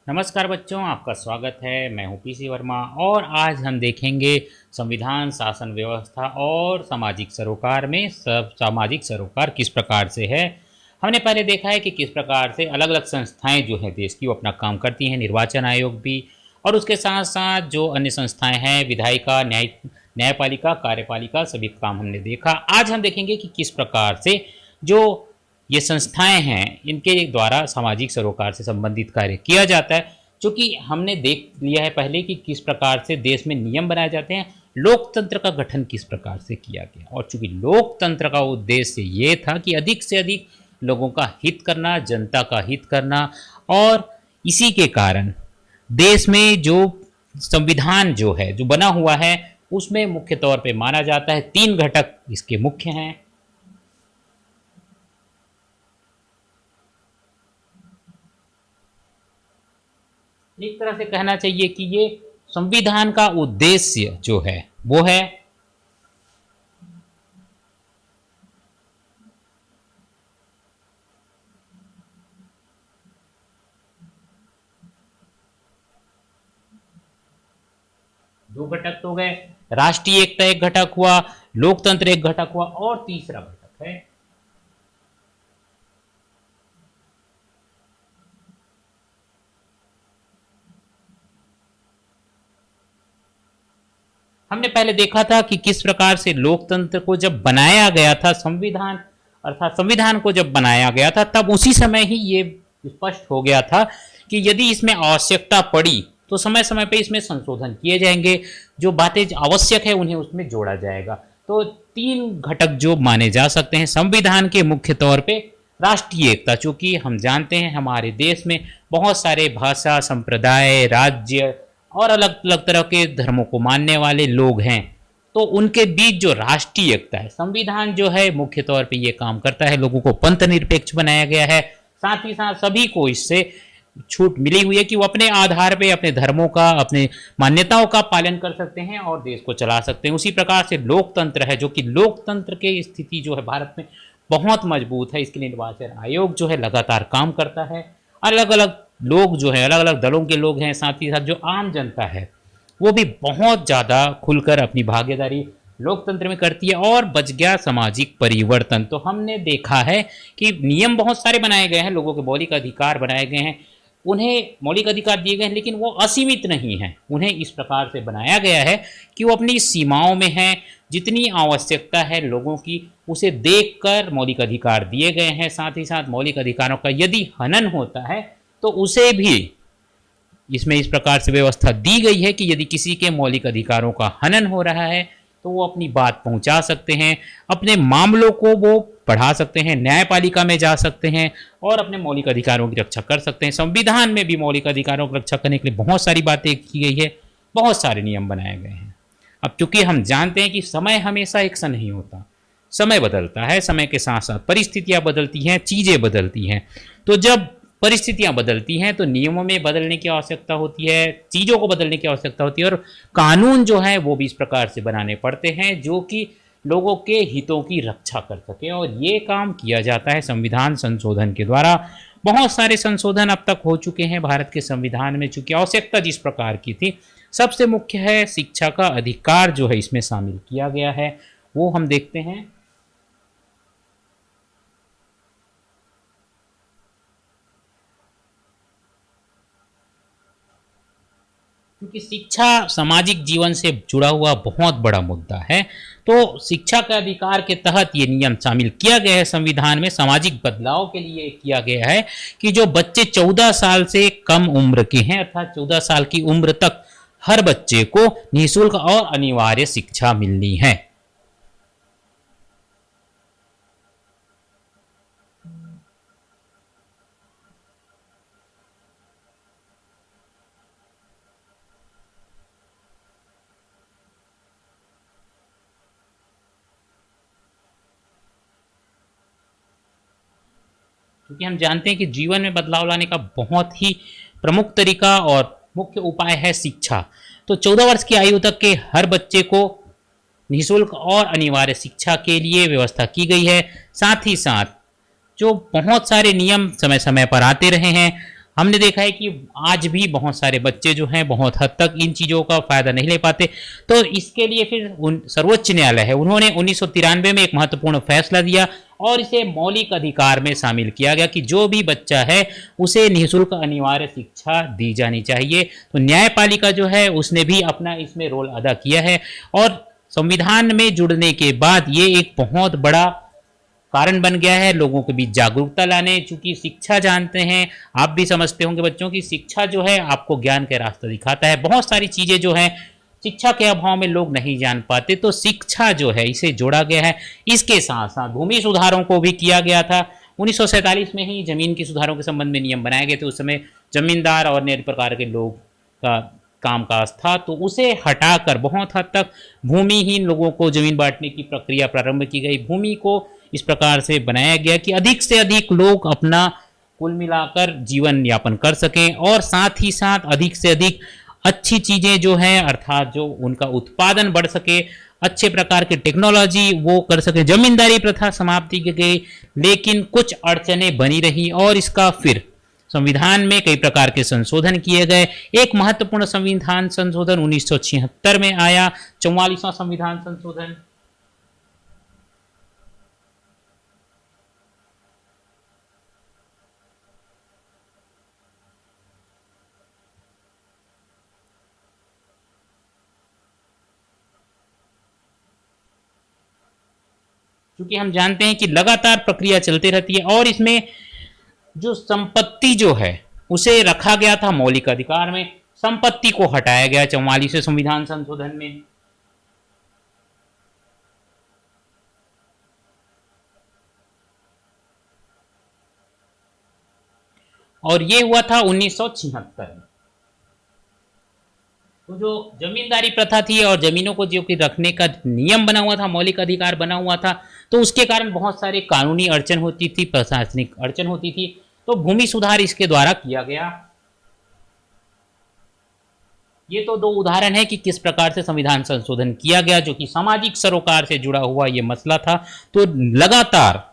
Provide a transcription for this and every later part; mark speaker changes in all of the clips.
Speaker 1: नमस्कार बच्चों, आपका स्वागत है। मैं हूं पीसी वर्मा और आज हम देखेंगे संविधान, शासन व्यवस्था और सामाजिक सरोकार में सब सामाजिक सरोकार किस प्रकार से है। हमने पहले देखा है कि किस प्रकार से अलग अलग संस्थाएं जो हैं देश की वो अपना काम करती हैं, निर्वाचन आयोग भी, और उसके साथ साथ जो अन्य संस्थाएं हैं, विधायिका, न्यायपालिका, कार्यपालिका, सभी काम हमने देखा। आज हम देखेंगे कि किस प्रकार से जो ये संस्थाएं हैं इनके द्वारा सामाजिक सरोकार से संबंधित कार्य किया जाता है। चूँकि हमने देख लिया है पहले कि किस प्रकार से देश में नियम बनाए जाते हैं, लोकतंत्र का गठन किस प्रकार से किया गया, और चूँकि लोकतंत्र का उद्देश्य ये था कि अधिक से अधिक लोगों का हित करना, जनता का हित करना, और इसी के कारण देश में जो संविधान जो है जो बना हुआ है उसमें मुख्य तौर पे माना जाता है तीन घटक इसके मुख्य हैं। एक तरह से कहना चाहिए कि ये संविधान का उद्देश्य जो है वो है दो घटक तो गए, राष्ट्रीय एकता एक घटक हुआ, लोकतंत्र एक घटक हुआ, और तीसरा घटक है हमने पहले देखा था कि किस प्रकार से लोकतंत्र को जब बनाया गया था, संविधान अर्थात संविधान को जब बनाया गया था तब उसी समय ही ये स्पष्ट हो गया था कि यदि इसमें आवश्यकता पड़ी तो समय समय पे इसमें संशोधन किए जाएंगे, जो बातें आवश्यक है उन्हें उसमें जोड़ा जाएगा। तो तीन घटक जो माने जा सकते हैं संविधान के, मुख्य तौर पे राष्ट्रीय एकता, चूंकि हम जानते हैं हमारे देश में बहुत सारे भाषा, संप्रदाय, राज्य और अलग अलग तरह के धर्मों को मानने वाले लोग हैं, तो उनके बीच जो राष्ट्रीय एकता है, संविधान जो है मुख्य तौर पे ये काम करता है, लोगों को पंथ निरपेक्ष बनाया गया है। साथ ही साथ सभी को इससे छूट मिली हुई है कि वो अपने आधार पे अपने धर्मों का, अपने मान्यताओं का पालन कर सकते हैं और देश को चला सकते हैं। उसी प्रकार से लोकतंत्र है, जो कि लोकतंत्र की स्थिति जो है भारत में बहुत मजबूत है। इसके लिए निर्वाचन आयोग जो है लगातार काम करता है। अलग अलग लोग जो है, अलग अलग दलों के लोग हैं, साथ ही साथ जो आम जनता है वो भी बहुत ज़्यादा खुलकर अपनी भागीदारी लोकतंत्र में करती है। और बच गया सामाजिक परिवर्तन, तो हमने देखा है कि नियम बहुत सारे बनाए गए हैं, लोगों के मौलिक अधिकार बनाए गए हैं, उन्हें मौलिक अधिकार दिए गए हैं, लेकिन वो असीमित नहीं हैं। उन्हें इस प्रकार से बनाया गया है कि वो अपनी सीमाओं में हैं, जितनी आवश्यकता है लोगों की उसे देखकर मौलिक अधिकार दिए गए हैं। साथ ही साथ मौलिक अधिकारों का यदि हनन होता है तो उसे भी इसमें इस प्रकार से व्यवस्था दी गई है कि यदि किसी के मौलिक अधिकारों का हनन हो रहा है तो वो अपनी बात पहुंचा सकते हैं, अपने मामलों को वो बढ़ा सकते हैं, न्यायपालिका में जा सकते हैं और अपने मौलिक अधिकारों की रक्षा कर सकते हैं। संविधान में भी मौलिक अधिकारों की रक्षा करने के लिए बहुत सारी बातें की गई है, बहुत सारे नियम बनाए गए हैं। अब चूंकि हम जानते हैं कि समय हमेशा एक सा नहीं होता, समय बदलता है, समय के साथ साथ परिस्थितियां बदलती हैं, चीज़ें बदलती हैं। तो जब परिस्थितियां बदलती हैं तो नियमों में बदलने की आवश्यकता होती है, चीज़ों को बदलने की आवश्यकता होती है, और कानून जो है वो भी इस प्रकार से बनाने पड़ते हैं जो कि लोगों के हितों की रक्षा कर सके, और ये काम किया जाता है संविधान संशोधन के द्वारा। बहुत सारे संशोधन अब तक हो चुके हैं भारत के संविधान में, चूंकि आवश्यकता जिस प्रकार की थी। सबसे मुख्य है शिक्षा का अधिकार जो है इसमें शामिल किया गया है, वो हम देखते हैं। क्योंकि शिक्षा सामाजिक जीवन से जुड़ा हुआ बहुत बड़ा मुद्दा है, तो शिक्षा के अधिकार के तहत ये नियम शामिल किया गया है संविधान में। सामाजिक बदलाव के लिए किया गया है कि जो बच्चे 14 साल से कम उम्र के हैं, अर्थात 14 साल की उम्र तक हर बच्चे को निःशुल्क और अनिवार्य शिक्षा मिलनी है। क्योंकि हम जानते हैं कि जीवन में बदलाव लाने का बहुत ही प्रमुख तरीका और मुख्य उपाय है शिक्षा। तो 14 वर्ष की आयु तक के हर बच्चे को निःशुल्क और अनिवार्य शिक्षा के लिए व्यवस्था की गई है। साथ ही साथ जो बहुत सारे नियम समय समय पर आते रहे हैं, हमने देखा है कि आज भी बहुत सारे बच्चे जो हैं बहुत हद तक इन चीज़ों का फ़ायदा नहीं ले पाते। तो इसके लिए फिर सर्वोच्च न्यायालय है, उन्होंने 1993 में एक महत्वपूर्ण फैसला दिया और इसे मौलिक अधिकार में शामिल किया गया कि जो भी बच्चा है उसे निःशुल्क अनिवार्य शिक्षा दी जानी चाहिए। तो न्यायपालिका जो है उसने भी अपना इसमें रोल अदा किया है और संविधान में जुड़ने के बाद ये एक बहुत बड़ा कारण बन गया है लोगों के बीच जागरूकता लाने। चूंकि शिक्षा जानते हैं, आप भी समझते होंगे बच्चों की, शिक्षा जो है आपको ज्ञान का रास्ता दिखाता है। बहुत सारी चीज़ें जो हैं शिक्षा के अभाव में लोग नहीं जान पाते, तो शिक्षा जो है इसे जोड़ा गया है। इसके साथ साथ भूमि सुधारों को भी किया गया था। 1947 में ही जमीन की सुधारों के संबंध में नियम बनाए गए थे। उस समय जमींदार और अन्य प्रकार के लोग का कामकाज था, तो उसे हटाकर बहुत हद तक भूमिहीन लोगों को जमीन बांटने की प्रक्रिया प्रारंभ की गई। भूमि को इस प्रकार से बनाया गया कि अधिक से अधिक लोग अपना कुल मिलाकर जीवन यापन कर सकें और साथ ही साथ अधिक से अधिक अच्छी चीज़ें जो हैं अर्थात जो उनका उत्पादन बढ़ सके, अच्छे प्रकार की टेक्नोलॉजी वो कर सके। जमींदारी प्रथा समाप्ति की गई, लेकिन कुछ अड़चनें बनी रही और इसका फिर संविधान में कई प्रकार के संशोधन किए गए। एक महत्वपूर्ण संविधान संशोधन 1976 में आया, 44वां संविधान संशोधन। क्योंकि हम जानते हैं कि लगातार प्रक्रिया चलती रहती है और इसमें जो संपत्ति जो है उसे रखा गया था मौलिक अधिकार में, संपत्ति को हटाया गया 44वें संविधान संशोधन में। और ये हुआ था 1976 में। तो जो जमींदारी प्रथा थी और जमीनों को जो कि रखने का नियम बना हुआ था, मौलिक अधिकार बना हुआ था, तो उसके कारण बहुत सारे कानूनी अड़चन होती थी, प्रशासनिक अड़चन होती थी। तो भूमि सुधार इसके द्वारा किया गया। ये तो दो उदाहरण है कि किस प्रकार से संविधान संशोधन किया गया, जो कि सामाजिक सरोकार से जुड़ा हुआ ये मसला था। तो लगातार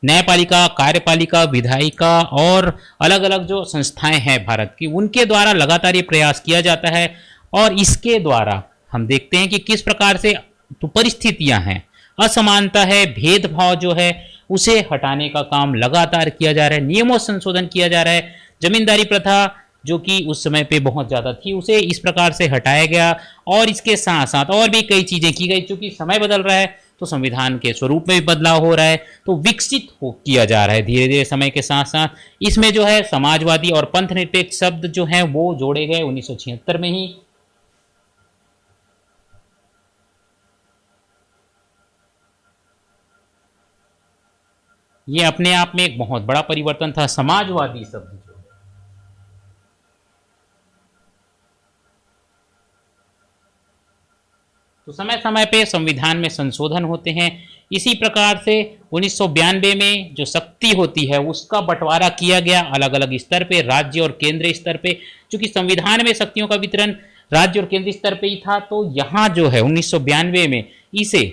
Speaker 1: न्यायपालिका, कार्यपालिका, विधायिका और अलग अलग जो संस्थाएं हैं भारत की, उनके द्वारा लगातार ये प्रयास किया जाता है और इसके द्वारा हम देखते हैं कि किस प्रकार से तो परिस्थितियां हैं, असमानता है, भेदभाव जो है उसे हटाने का काम लगातार किया जा रहा है, नियमों संशोधन किया जा रहा है। जमींदारी प्रथा जो कि उस समय पे बहुत ज़्यादा थी उसे इस प्रकार से हटाया गया और इसके साथ साथ और भी कई चीज़ें की गई। चूंकि समय बदल रहा है तो संविधान के स्वरूप में भी बदलाव हो रहा है, तो विकसित हो किया जा रहा है धीरे धीरे समय के साथ साथ। इसमें जो है समाजवादी और पंथ निरपेक्ष शब्द जो हैं वो जोड़े गए 1976 में ही। ये अपने आप में एक बहुत बड़ा परिवर्तन था, समाजवादी शब्द जो है। तो समय समय पे संविधान में संशोधन होते हैं। इसी प्रकार से 1992 में जो शक्ति होती है उसका बंटवारा किया गया अलग अलग स्तर पे, राज्य और केंद्रीय स्तर पे। क्योंकि संविधान में शक्तियों का वितरण राज्य और केंद्रीय स्तर पे ही था, तो यहाँ जो है 1992 में इसे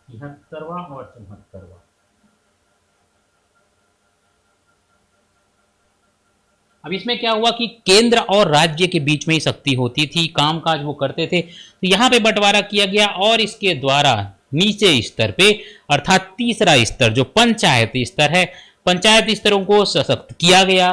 Speaker 1: तिहत्तरवा और 74वां। अब इसमें क्या हुआ कि केंद्र और राज्य के बीच में ही शक्ति होती थी, कामकाज वो करते थे। तो यहाँ पे बंटवारा किया गया और इसके द्वारा नीचे स्तर पे अर्थात तीसरा स्तर जो पंचायती स्तर है, पंचायत स्तरों को सशक्त किया गया।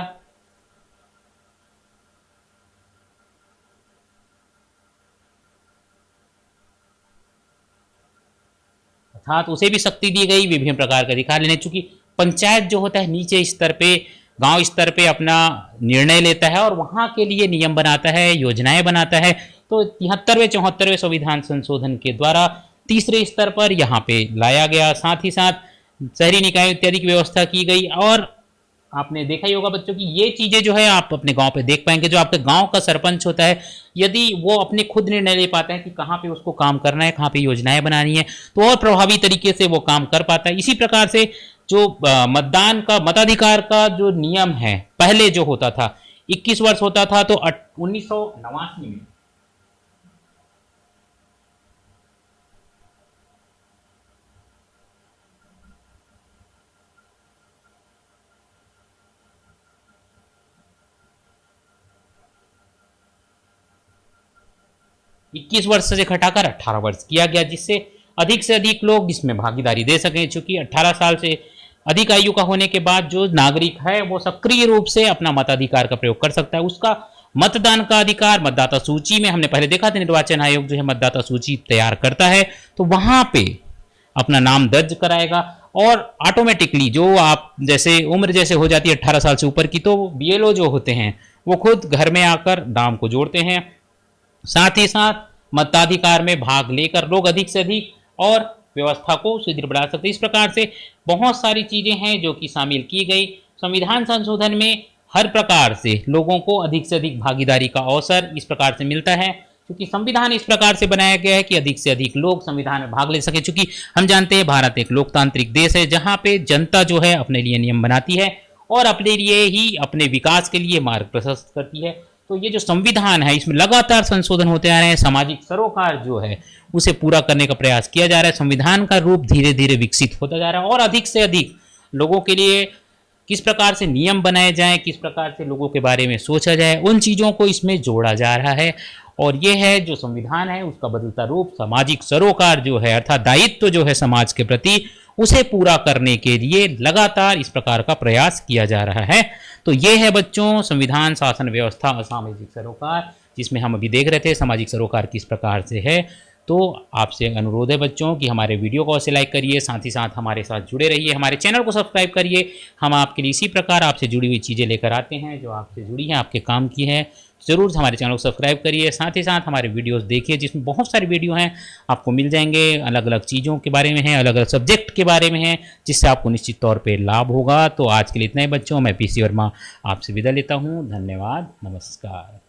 Speaker 1: अर्थात उसे भी शक्ति दी गई विभिन्न प्रकार का अधिकार लेने। चूंकि पंचायत जो होता है नीचे स्तर पे, गांव स्तर पे अपना निर्णय लेता है और वहां के लिए नियम बनाता है, योजनाएं बनाता है। तो 73वें 74वें संविधान संशोधन के द्वारा तीसरे स्तर पर यहाँ पे लाया गया। साथ ही साथ शहरी निकाय इत्यादि की व्यवस्था की गई। और आपने देखा ही होगा बच्चों की ये चीजें जो है आप अपने गांव पे देख पाएंगे। जो आपके गांव का सरपंच होता है, यदि वो अपने खुद निर्णय ले पाता है कि कहाँ पे उसको काम करना है, कहाँ पे योजनाएं बनानी है, तो और प्रभावी तरीके से वो काम कर पाता है। इसी प्रकार से जो मतदान का, मताधिकार का जो नियम है पहले जो होता था, 21 वर्ष होता था तो 1989 में 21 वर्ष से घटाकर 18 वर्ष किया गया, जिससे अधिक से अधिक लोग इसमें भागीदारी दे सकें। चूंकि 18 साल से अधिक आयु का होने के बाद जो नागरिक है वो सक्रिय रूप से अपना मताधिकार का प्रयोग कर सकता है। उसका मतदान का अधिकार मतदाता सूची में, हमने पहले देखा था निर्वाचन आयोग जो है मतदाता सूची तैयार करता है, तो वहां पे अपना नाम दर्ज कराएगा और ऑटोमेटिकली जो आप जैसे उम्र जैसे हो जाती है 18 साल से ऊपर की, तो बीएलओ जो होते हैं वो खुद घर में आकर नाम को जोड़ते हैं। साथ ही साथ मताधिकार में भाग लेकर लोग अधिक से अधिक और व्यवस्था को सुदृढ़ बना सकते हैं। इस प्रकार से बहुत सारी चीजें हैं जो कि शामिल की गई संविधान संशोधन में। हर प्रकार से लोगों को अधिक से अधिक भागीदारी का अवसर इस प्रकार से मिलता है, क्योंकि संविधान इस प्रकार से बनाया गया है कि अधिक से अधिक लोग संविधान में भाग ले सके। चूंकि हम जानते हैं भारत एक लोकतांत्रिक देश है जहां पे जनता जो है अपने लिए नियम बनाती है और अपने लिए ही अपने विकास के लिए मार्ग प्रशस्त करती है। तो ये जो संविधान है इसमें लगातार संशोधन होते आ रहे हैं। सामाजिक सरोकार जो है उसे पूरा करने का प्रयास किया जा रहा है। संविधान का रूप धीरे धीरे विकसित होता जा रहा है और अधिक से अधिक लोगों के लिए किस प्रकार से नियम बनाए जाएं, किस प्रकार से लोगों के बारे में सोचा जाए, उन चीज़ों को इसमें जोड़ा जा रहा है। और ये है जो संविधान है उसका बदलता रूप, सामाजिक सरोकार जो है अर्थात दायित्व जो है समाज के प्रति, उसे पूरा करने के लिए लगातार इस प्रकार का प्रयास किया जा रहा है। तो ये है बच्चों संविधान, शासन व्यवस्था और सामाजिक सरोकार, जिसमें हम अभी देख रहे थे सामाजिक सरोकार किस प्रकार से है। तो आपसे अनुरोध है बच्चों कि हमारे वीडियो को अवश्य लाइक करिए, साथ ही साथ हमारे साथ जुड़े रहिए, हमारे चैनल को सब्सक्राइब करिए। हम आपके लिए इसी प्रकार आपसे जुड़ी हुई चीज़ें लेकर आते हैं जो आपसे जुड़ी हैं, आपके काम की हैं। ज़रूर हमारे चैनल को सब्सक्राइब करिए, साथ ही साथ हमारे वीडियोस देखिए जिसमें बहुत सारे वीडियो हैं आपको मिल जाएंगे, अलग अलग चीज़ों के बारे में हैं, अलग अलग सब्जेक्ट के बारे में हैं, जिससे आपको निश्चित तौर पे लाभ होगा। तो आज के लिए इतना ही बच्चों, मैं पीसी वर्मा आपसे विदा लेता हूँ। धन्यवाद, नमस्कार।